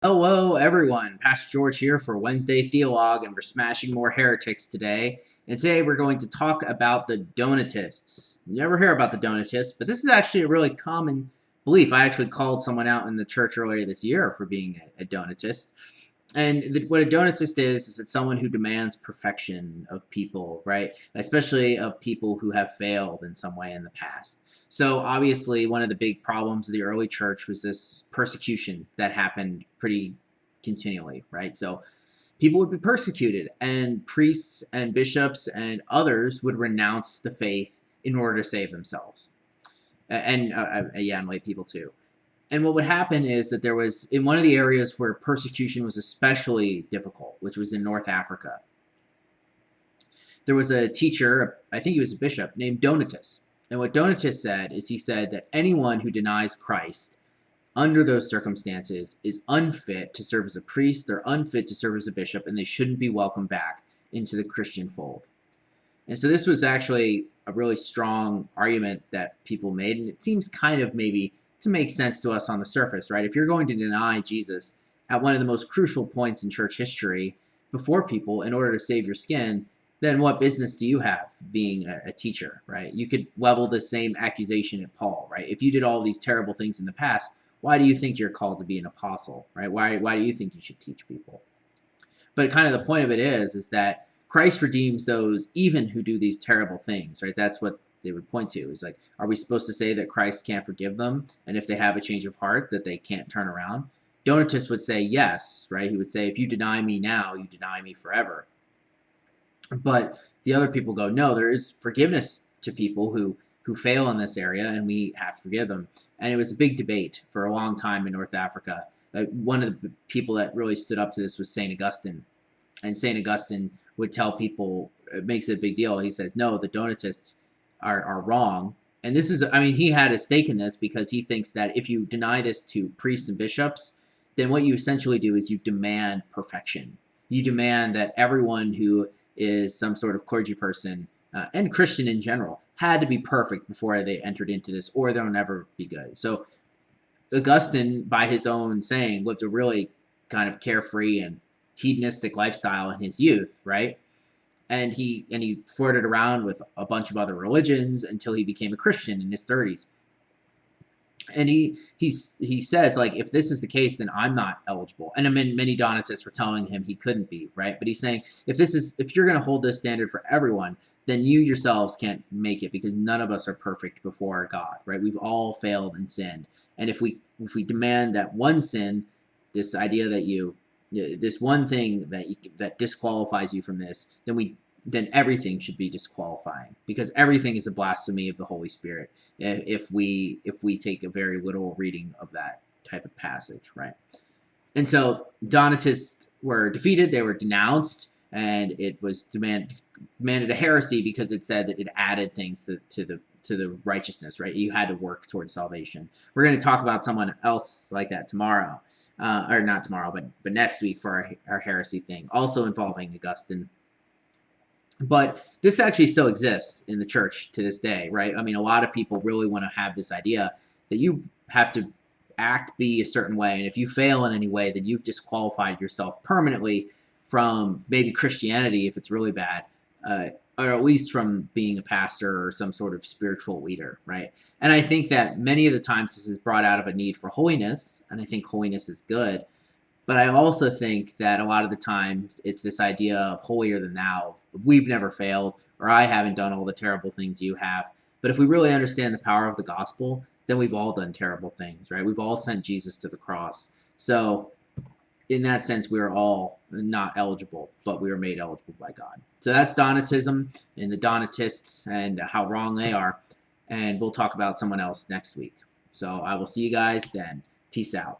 Hello, everyone. Pastor George here for Wednesday Theolog, and we're smashing more heretics today. And today we're going to talk about the Donatists. You never hear about the Donatists, but this is actually a really common belief. I actually called someone out in the church earlier this year for being a Donatist. And what a Donatist is it's someone who demands perfection of people, right? Especially of people who have failed in some way in the past. So obviously, one of the big problems of the early church was this persecution that happened pretty continually, right? So people would be persecuted, and priests and bishops and others would renounce the faith in order to save themselves, and lay people too. And what would happen is that there was, in one of the areas where persecution was especially difficult, which was in North Africa, there was a teacher, I think he was a bishop, named Donatus. And what Donatus said is he said that anyone who denies Christ under those circumstances is unfit to serve as a priest, they're unfit to serve as a bishop, and they shouldn't be welcomed back into the Christian fold. And so this was actually a really strong argument that people made, and it seems kind of maybe to make sense to us on the surface, right? If you're going to deny Jesus at one of the most crucial points in church history before people in order to save your skin, then what business do you have being a teacher, right? You could level the same accusation at Paul, right? If you did all these terrible things in the past, why do you think you're called to be an apostle, right? Why do you think you should teach people? But kind of the point of it is that Christ redeems those even who do these terrible things, right? That's what they would point to. Is like, are we supposed to say that Christ can't forgive them, and if they have a change of heart, that they can't turn around? Donatists would say yes, right? He would say, if you deny me now, you deny me forever. But the other people go, no, there is forgiveness to people who fail in this area, and we have to forgive them. And it was a big debate for a long time in North Africa. One of the people that really stood up to this was St. Augustine. And St. Augustine would tell people, it makes it a big deal. He says, no, the Donatists are wrong. And this is, I mean, he had a stake in this because he thinks that if you deny this to priests and bishops, then what you essentially do is you demand perfection. You demand that everyone who is some sort of clergy person and Christian in general had to be perfect before they entered into this, or they'll never be good. So Augustine, by his own saying, lived a really kind of carefree and hedonistic lifestyle in his youth, right? And he flirted around with a bunch of other religions until he became a Christian in his 30s. And he says, like, if this is the case, then I'm not eligible. And I mean, many Donatists were telling him he couldn't be, right? But he's saying, if you're going to hold this standard for everyone, then you yourselves can't make it, because none of us are perfect before God, right? We've all failed and sinned. And if we demand that one sin, this idea that this one thing that disqualifies you from this, then everything should be disqualifying, because everything is a blasphemy of the Holy Spirit if we take a very literal reading of that type of passage, right? And so Donatists were defeated, they were denounced, and it was demanded a heresy because it said that it added things to the righteousness, right? You had to work towards salvation. We're going to talk about someone else like that tomorrow, or not tomorrow, but next week for our heresy thing, also involving Augustine. But this actually still exists in the church to this day, right? I mean, a lot of people really want to have this idea that you have to be a certain way, and if you fail in any way, then you've disqualified yourself permanently from maybe Christianity if it's really bad, or at least from being a pastor or some sort of spiritual leader, right? And I think that many of the times this is brought out of a need for holiness, and I think holiness is good. But I also think that a lot of the times it's this idea of holier than thou. We've never failed, or I haven't done all the terrible things you have. But if we really understand the power of the gospel, then we've all done terrible things, right? We've all sent Jesus to the cross. So in that sense, we are all not eligible, but we were made eligible by God. So that's Donatism and the Donatists and how wrong they are. And we'll talk about someone else next week. So I will see you guys then. Peace out.